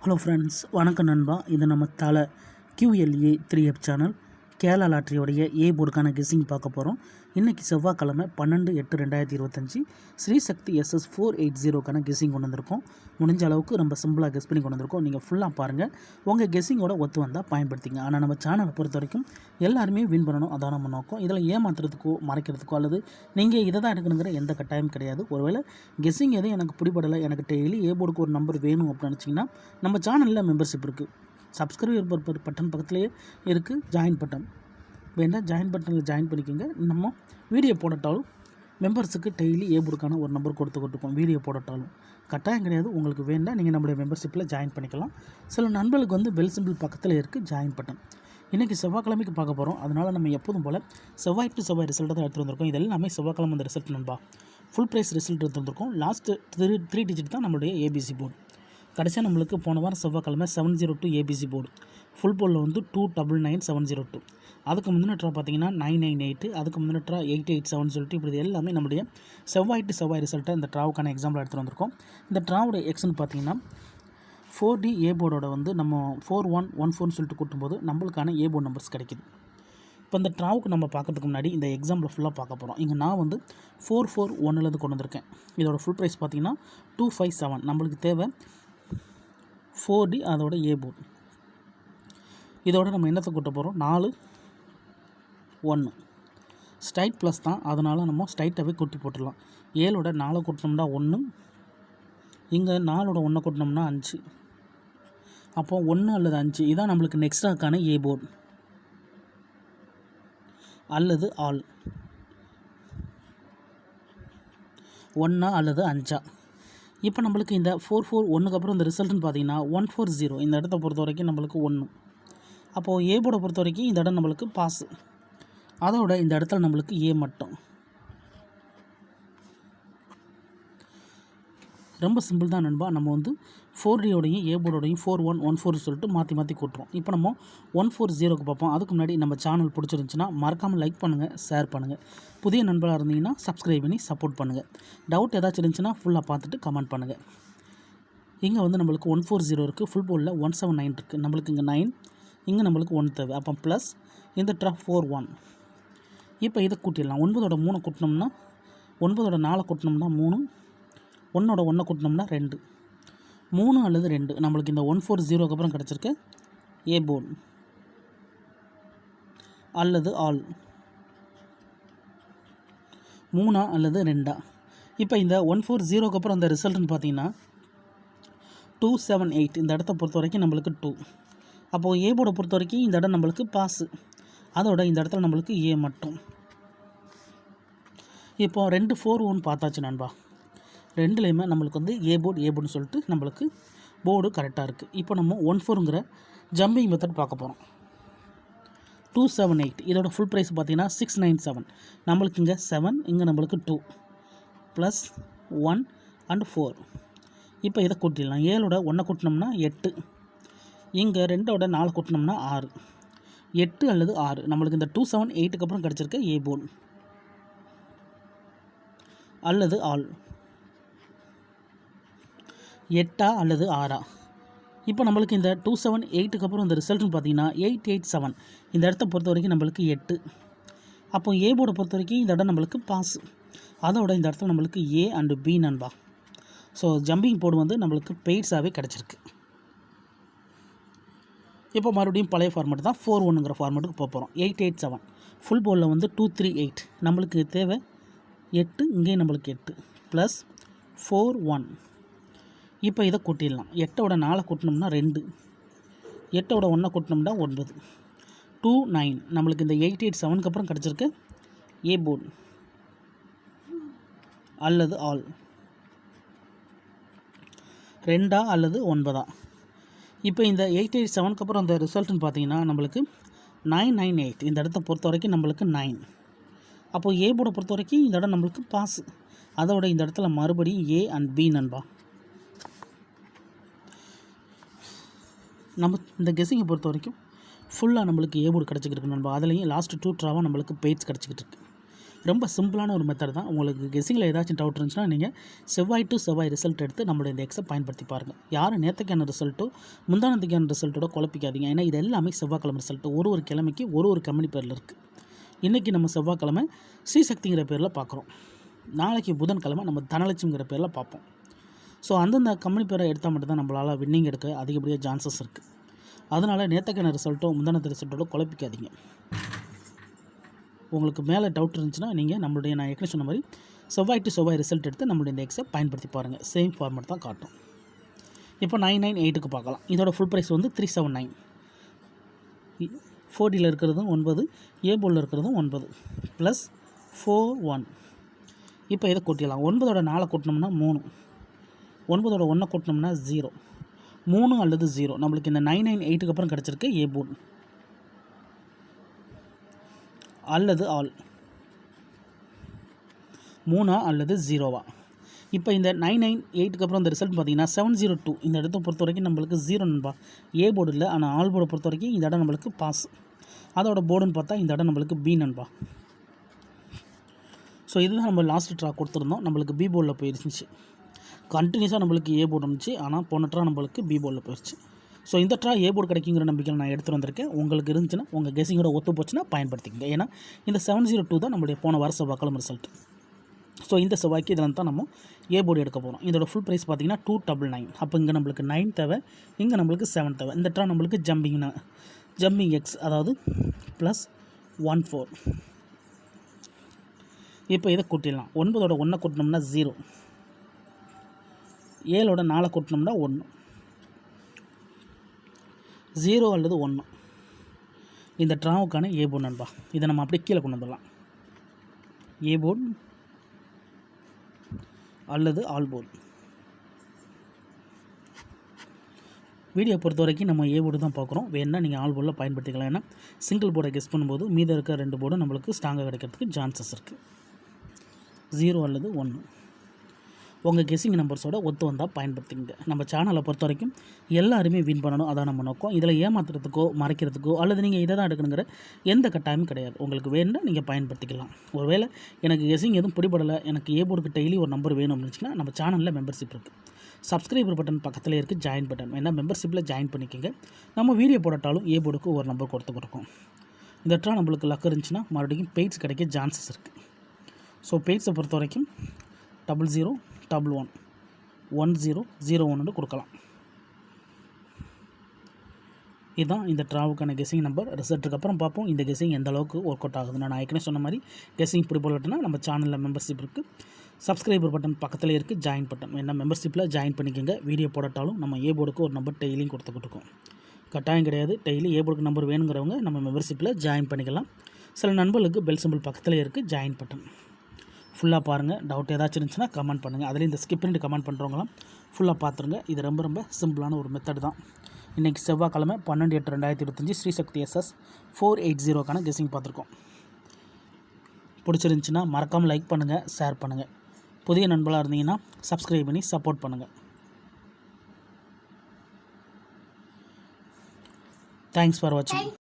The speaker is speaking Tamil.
ஹலோ ஃப்ரெண்ட்ஸ், வணக்கம் நண்பா. இது நம்ம தலை QLA 3F சேனல் கேரளா லாட்ரியோடைய ஏ போர்டுக்கான கெஸ்ஸிங் பார்க்க போகிறோம். இன்றைக்கி செவ்வாய்க்கிழமை 12/8/2025 ஸ்ரீசக்தி SS 480க்கான கெஸ்ஸிங் கொண்டு வந்திருக்கோம். முடிஞ்ச அளவுக்கு ரொம்ப சிம்பிளாக கெஸ் பண்ணி கொண்டு வந்திருக்கோம். நீங்கள் ஃபுல்லாக பாருங்கள். உங்கள் கெஸ்ஸிங்கோட ஒத்து வந்தால் பயன்படுத்திங்க. ஆனால் நம்ம சேனலை பொறுத்த வரைக்கும் எல்லாருமே வின் பண்ணணும், அதான் நம்ம நோக்கம். இதில் ஏமாத்துறதுக்கோ மறைக்கிறதுக்கோ அல்லது நீங்கள் இதை தான் எடுக்கணுங்கிற எந்த கட்டாயம் கிடையாது. ஒருவேளை கெஸ்ஸிங் எதுவும் எனக்கு பிடிபடலை, எனக்கு டெய்லி ஏ போர்டுக்கு ஒரு நம்பர் வேணும் அப்படின்னு நினச்சிங்கன்னா நம்ம சேனலில் மெம்பர்ஷிப் இருக்குது. சப்ஸ்கிரைபர் பட்டன் பக்கத்துலேயே இருக்குது ஜாயின் பட்டன். வேண்டாம், ஜாயின் பட்டனில் ஜாயின் பண்ணிக்கோங்க. நம்ம வீடியோ போடட்டாலும் மெம்பர்ஸுக்கு டெய்லி ஏ போர்டுக்கான ஒரு நம்பர் கொடுத்துருக்கோம். வீடியோ போடட்டாலும் கட்டாயம் கிடையாது. உங்களுக்கு வேண்டாம், நீங்கள் நம்மளுடைய மெம்பர்ஷிப்பில் ஜாயின் பண்ணிக்கலாம். சில நண்பர்களுக்கு வந்து பெல் சிம்பிள் பக்கத்தில் இருக்குது ஜாயின் பட்டன். இன்றைக்கி செவ்வாய்க்கிழமைக்கு பார்க்க போகிறோம். அதனால் நம்ம எப்போதும் போல் செவ்வாய் டு செவ்வாய் ரிசல்ட்டை தான் எடுத்து வந்திருக்கோம். இது எல்லாமே செவ்வாய்க்கிழமை அந்த ரிசல்ட் நண்பா. ஃபுல் ப்ரைஸ் ரிசல்ட் எடுத்து வந்திருக்கோம். லாஸ்ட்டு த்ரீ டிஜிட் தான் நம்மளுடைய ஏபிசி போர்டு. கடைசியாக நம்மளுக்கு போன வாரம் செவ்வாய்க்கிழமை 702 ஏபிசி போர்டு. ஃபுல் போர்டில் வந்து 299702. அதுக்கு முந்தின ட்ரா பார்த்தீங்கன்னா 998. அதுக்கு முந்தின ட்ரா 887 சொல்லிட்டு இப்படி எல்லாமே நம்முடைய செவ்வாய் டு செவ்வாய் ரிசல்ட்டை இந்த ட்ராவுக்கான எக்ஸாம்பிள் எடுத்துகிட்டு வந்திருக்கோம். இந்த ட்ராவோட எக்ஸ்ன்னு பார்த்தீங்கன்னா 4D ஏ போர்டோட வந்து நம்ம 4114 சொல்லிட்டு கூட்டும்போது நம்மளுக்கான ஏ போர்டு நம்பர்ஸ் கிடைக்குது. இப்போ இந்த ட்ராவுக்கு நம்ம பார்க்கறதுக்கு முன்னாடி இந்த எக்ஸாம்பிள் ஃபுல்லாக பார்க்க போகிறோம். இங்கே நான் வந்து 441 கொண்டு வந்திருக்கேன். இதோட ஃபுல் ப்ரைஸ் பார்த்தீங்கன்னா 257. நம்மளுக்கு தேவை 4D அதோட ஏ போர்டு. இதோட நம்ம என்னத்தை கூட்ட போகிறோம்? 4 1 ஸ்ட்ரைட் ப்ளஸ் தான், அதனால் நம்ம ஸ்ட்ரைட்டாகவே கூட்டி போட்டுடலாம். 7ஓட 4 கூட்டினோம்னா 1, இங்கே 4ஓட 1 கூட்டினோம்னா 5. அப்போ 1 அல்லது 5 இதான் நம்மளுக்கு நெக்ஸ்டாக்கான ஏ போர்டு அல்லது ஆல். 1 அல்லது 5. இப்போ நம்மளுக்கு இந்த 441க்கு அப்புறம் இந்த ரிசல்ட்னு பார்த்தீங்கன்னா 140. இந்த இடத்த பொறுத்த வரைக்கும் நம்மளுக்கு 1. அப்போது ஏ போர்டை பொறுத்த வரைக்கும் இந்த இடம் நம்மளுக்கு பாஸு. அதோட இந்த இடத்துல நம்மளுக்கு ஏ மட்டும். ரொம்ப சிம்பிள் தான் நண்பா. நம்ம வந்து 4Dயோடையும் ஏ போர்டோடையும் 4114 சொல்லிட்டு மாற்றி கூட்டுறோம். இப்போ நம்ம 140க்கு பார்ப்போம். அதுக்கு முன்னாடி நம்ம சேனல் பிடிச்சிருந்துச்சுன்னா மறக்காமல் லைக் பண்ணுங்கள், ஷேர் பண்ணுங்கள். புதிய நண்பராக இருந்தீங்கன்னா சப்ஸ்கிரைப் பண்ணி சப்போர்ட் பண்ணுங்கள். டவுட் ஏதாச்சும் இருந்துச்சுன்னா ஃபுல்லாக பார்த்துட்டு கமெண்ட் பண்ணுங்கள். இங்கே வந்து நம்மளுக்கு 140 இருக்குது. ஃபுல் போர்டில் 179 இருக்குது. நம்மளுக்கு இங்கே 9, இங்கே நம்மளுக்கு 1 தேவை. அப்போ ப்ளஸ் இந்த ட்ரா 41. இப்போ இதை கூட்டிடலாம். 9ஓட 3 கூட்டினோம்னா 9ஓட 4 கூட்டினோம்னா 3, 1ஓட 1 கூட்டினோம்னா 2, 3 அல்லது 2 நம்மளுக்கு இந்த 140க்கு அப்புறம் கிடச்சிருக்கு ஏ போர்டு அல்லது ஆல். 3 அல்லது 2. இப்போ இந்த 140க்கு அப்புறம் அந்த ரிசல்ட்னு பார்த்தீங்கன்னா 278. இந்த இடத்த பொறுத்த வரைக்கும் நம்மளுக்கு 2. அப்போது ஏ போர்டை பொறுத்த வரைக்கும் இந்த இடம் நம்மளுக்கு பாஸு. அதோட இந்த இடத்துல நம்மளுக்கு ஏ மட்டும். இப்போ 241 பார்த்தாச்சு நண்பா. ரெண்டுலேயுமே நம்மளுக்கு வந்து ஏ போர்டுன்னு சொல்லிட்டு நம்மளுக்கு போர்டு கரெக்டாக இருக்குது. இப்போ நம்ம 14ங்கிற ஜம்பிங் மெத்தட் பார்க்க போகிறோம். 278 இதோட ஃபுல் ப்ரைஸ் பார்த்தீங்கன்னா 697. நம்மளுக்கு இங்கே 7, இங்கே நம்மளுக்கு 2 ப்ளஸ் 1 அண்ட் 4. இப்போ இதை கூட்டிடலாம். 7ஓட 1 கூட்டினோம்னா 8, இங்கே 2ஓட 4 கூட்டினோம்னா 6, 8 அல்லது 6 நம்மளுக்கு இந்த 278க்கு அப்புறம் கிடச்சிருக்க ஏ போர்டு அல்லது ஆல். 8 அல்லது 6. இப்போ நம்மளுக்கு இந்த 278க்கு அப்புறம் இந்த ரிசல்ட்னு பார்த்தீங்கன்னா 887. இந்த இடத்த பொறுத்த வரைக்கும் நம்மளுக்கு 8. அப்போ ஏ போர்டை பொறுத்த வரைக்கும் இந்த இடம் நம்மளுக்கு பாஸ். அதோட இந்த இடத்துல நம்மளுக்கு ஏ அண்டு பி நண்பா. ஸோ ஜம்பிங் போர்டு வந்து நம்மளுக்கு பெய்ட்ஸாகவே கிடச்சிருக்கு. இப்போ மறுபடியும் பழைய ஃபார்மேட் தான் 41ங்கிற ஃபார்மேட்டுக்கு போக போகிறோம். 887 ஃபுல் போர்டில் வந்து 238. நம்மளுக்கு தேவை 8, இங்கேயும் நம்மளுக்கு 8 ப்ளஸ் 41. இப்போ இதை கூட்டிடலாம். 8ஓட 4 கூட்டினோம்னா 2, 8ஓட 1 கூட்டினோம்னா 9, 29 நம்மளுக்கு இந்த 887க்கு அப்புறம் கிடச்சிருக்கு ஏ போர்டு அல்லது ஆல். 2 அல்லது 9. இப்போ இந்த 887க்கு அப்புறம் அந்த ரிசல்ட்னு பார்த்தீங்கன்னா நம்மளுக்கு 998. இந்த இடத்த பொறுத்த வரைக்கும் நம்மளுக்கு 9. அப்போது ஏ போர்டை பொறுத்த வரைக்கும் இந்த இடம் நம்மளுக்கு பாஸ். அதோட இந்த இடத்துல மறுபடியும் ஏ அண்ட் பி நண்பா. நம்ம இந்த கெஸ்ஸிங்கை பொறுத்த வரைக்கும் ஃபுல்லாக நம்மளுக்கு ஏ போர்டு கிடச்சிக்கிட்டு இருக்கு நண்பா. அதுலேயும் லாஸ்ட்டு 2 ட்ராவாக நம்மளுக்கு பெய்ட்ஸ் கிடச்சிக்கிட்டு இருக்கு. ரொம்ப சிம்பிளான ஒரு மெத்தட் தான். உங்களுக்கு கெஸ்ஸிங்கில் ஏதாச்சும் டவுட் இருந்துச்சுன்னா நீங்கள் செவ்வாய் டு செவ்வாய் ரிசல்ட் எடுத்து நம்மளுடைய இந்த எக்ஸை பயன்படுத்தி பாருங்கள். யாரும் நேற்றுக்கான ரிசல்ட்டோ முந்தானத்துக்கான ரிசல்ட்டோட குழப்பிக்காதீங்க. ஏன்னா இது எல்லாமே செவ்வாய்க்கிழமை ரிசல்ட்டு. ஒரு கிழமைக்கு ஒரு கம்பெனி பேரில் இருக்குது. இன்றைக்கி நம்ம செவ்வாய்க்கிழமை ஸ்ரீசக்திங்கிற பேரில் பார்க்குறோம். நாளைக்கு புதன்கிழமை நம்ம தனலட்சுமிங்கிற பேரில் பார்ப்போம். ஸோ அந்தந்த கம்பெனி பேரை எடுத்தால் மட்டும்தான் நம்மளால் வின்னிங் எடுக்க அதிகப்படியாக சான்சஸ் இருக்குது. அதனால் நேற்றுக்கான ரிசல்ட்டோ முந்தானத்து ரிசல்ட்டோட குழப்பிக்காதீங்க. உங்களுக்கு மேலே டவுட் இருந்துச்சுன்னா நீங்கள் நம்மளுடைய நான் ஏற்கனவே சொன்ன மாதிரி செவ்வாய் டு செவ்வாய் ரிசல்ட் எடுத்து நம்மளுடைய இந்த எக்ஸை பயன்படுத்தி பாருங்கள். சேம் ஃபார்மேட் தான் காட்டும். இப்போ 998க்கு பார்க்கலாம். இதோட ஃபுல் ப்ரைஸ் வந்து 379. 4Dயில் இருக்கிறதும் 9, ஏ போர்டில் இருக்கிறதும் 9 ப்ளஸ் 41. இப்போ இதை கூட்டிடலாம். 9ஓட 4 கூட்டினோம்னா 3, 9ஓட 1 கூட்டினோம்னா 0, 3 அல்லது 0 நம்மளுக்கு இந்த 998க்கு அப்புறம் கிடச்சிருக்கு ஏ போர்டு அல்லது ஆல் 3 அல்லது 0வா. இப்போ இந்த 998க்கு அப்புறம் இந்த ரிசல்ட் பார்த்தீங்கன்னா 702. இந்த இடத்த பொறுத்த வரைக்கும் நம்மளுக்கு 0 நண்பா. ஏ போர்டு இல்லை, ஆனால் ஆல் போர்டை பொறுத்த வரைக்கும் இந்த இடம் நம்மளுக்கு பாஸ். அதோட போர்டுன்னு பார்த்தா இந்த இடம் நம்மளுக்கு பி நண்பா. ஸோ இதுதான் நம்ம லாஸ்ட் ட்ரா கொடுத்துருந்தோம். நம்மளுக்கு பி போர்டில் போயிருந்துச்சு. கண்டினியூஸாக நம்மளுக்கு ஏ போர்டு இருந்துச்சு, ஆனால் போன ட்ரா நம்மளுக்கு பி போர்டில் போயிடுச்சு. ஸோ இந்த ட்ரா ஏ போர்டு கிடைக்குங்கிற நம்பிக்கையில் நான் எடுத்துகிட்டு வந்திருக்கேன். உங்களுக்கு இருந்துச்சுன்னா உங்கள் கெஸிங்கோட ஒத்து போச்சுன்னா பயன்படுத்திக்கங்க. ஏன்னா இந்த 702 தான் நம்மளுடைய போன வார செவ்வாய்க்கிழமை ரிசல்ட். ஸோ இந்த செவ்வாய்க்கு இதில் தான் நம்ம ஏ போர்டு எடுக்க போகிறோம். இதோட ஃபுல் ப்ரைஸ் பார்த்தீங்கன்னா 299. அப்போ இங்கே நம்மளுக்கு 9 தேவை, இங்கே நம்மளுக்கு 7 தேவை. இந்த ட்ரா நம்மளுக்கு ஜம்பிங் எக்ஸ், அதாவது ப்ளஸ் 14. இப்போ இதை கூட்டிடலாம். 9ஓட 1 கூட்டினோம்னா 0, 7ஓட 4 கூட்டினோம்னா 1, 0 அல்லது 1. இந்த ட்ராவுக்கான ஏ போர்டு நண்பா. இதை நம்ம அப்படியே கீழே கொண்டு வந்துடலாம். ஏ போர்டு அல்லது ஆல் போர்டு. வீடியோ பொறுத்த வரைக்கும் நம்ம ஏ போர்டு தான் பார்க்குறோம். வேணுன்னா நீங்கள் ஆல் போர்டில் பயன்படுத்திக்கலாம். ஏன்னா சிங்கிள் போர்டை கெஸ் பண்ணும்போது மீதம் இருக்க 2 போர்டும் நம்மளுக்கு ஸ்ட்ராங்காக கிடைக்கிறதுக்கு சான்சஸ் இருக்குது. 0 அல்லது 1 உங்கள் கெஸ்ஸிங் நம்பர்ஸோட ஒத்து வந்தால் பயன்படுத்திங்க. நம்ம சேனலை பொறுத்த வரைக்கும் எல்லாருமே வின் பண்ணணும், அதான் நம்ம நோக்கம். இதில் ஏமாத்துறதுக்கோ மறைக்கிறதுக்கோ அல்லது நீங்கள் இதை தான் எடுக்கணுங்கிற எந்த கட்டாயமும் கிடையாது. உங்களுக்கு வேணும்னா நீங்கள் பயன்படுத்திக்கலாம். ஒருவேளை எனக்கு கெஸ்ஸிங் எதுவும் பிடிபடலை, எனக்கு ஏ போர்டுக்கு டெய்லி ஒரு நம்பர் வேணும் அப்படின்னுச்சுன்னா நம்ம சேனலில் மெம்பர்ஷிப் இருக்குது. சப்ஸ்கிரைபர் பட்டன் பக்கத்தில் இருக்குது ஜாயின் பட்டன். ஏன்னா மெம்பர்ஷிப்பில் ஜாயின் பண்ணிக்கோங்க. நம்ம வீடியோ போடட்டாலும் ஏ போர்டுக்கு ஒரு நம்பர் கொடுக்கும். இந்த ட்ரா நம்மளுக்கு லக் இருந்துச்சுன்னா மறுபடியும் பெய்ட்ஸ் கிடைக்க சான்சஸ் இருக்குது. ஸோ பெய்ட்ஸை பொறுத்த வரைக்கும் 00 11 10 01 கொடுக்கலாம். இதுதான் இந்த ட்ராவுக்கான கெஸ்ஸிங் நம்பர். ரிசல்ட்டுக்கு அப்புறம் பார்ப்போம் இந்த கெஸ்ஸிங் எந்த அளவுக்கு ஒர்க் அவுட் ஆகுதுன்னு. நான் ஏற்கனவே சொன்ன மாதிரி கெஸ்ஸிங் பிடிபடலட்டுனா நம்ம சேனலில் மெம்பர்ஷிப் இருக்குது. சப்ஸ்கிரைபர் பட்டன் பக்கத்தில் இருக்குது ஜாயின் பட்டன். என்ன மெம்பர்ஷிப்பில் ஜாயின் பண்ணிக்கோங்க. வீடியோ போடட்டாலும் நம்ம ஏ போர்டுக்கு ஒரு நம்பர் டெய்லியும் கொடுத்துக்கிட்டுருக்கோம். கட்டாயம் கிடையாது. டெய்லி ஏ போர்டுக்கு நம்பர் வேணுங்கிறவங்க நம்ம மெம்பர்ஷிப்பில் ஜாயின் பண்ணிக்கலாம். சில நண்பர்களுக்கு பெல் சிம்பிள் பக்கத்தில் இருக்குது ஜாயின் பட்டன். ஃபுல்லாக பாருங்கள். டவுட் ஏதாச்சும் இருந்துச்சுன்னா கமெண்ட் பண்ணுங்கள். அதில் இந்த ஸ்கிப் பண்ணிட்டு கமெண்ட் பண்ணுறவங்களாம் ஃபுல்லாக பார்த்துருங்க. இது ரொம்ப சிம்பிளான ஒரு மெத்தட் தான். இன்றைக்கி செவ்வாய்க்கிழமை 12/8/2025 ஸ்ரீசக்தி SS 480க்கான கெஸ்ஸிங் பார்த்துருக்கோம். பிடிச்சிருந்துச்சின்னா மறக்காமல் லைக் பண்ணுங்கள், ஷேர் பண்ணுங்கள். புதிய நண்பர்களாக இருந்தீங்கன்னா சப்ஸ்கிரைப் பண்ணி சப்போர்ட் பண்ணுங்கள். தேங்க்ஸ் ஃபார் வாட்சிங்.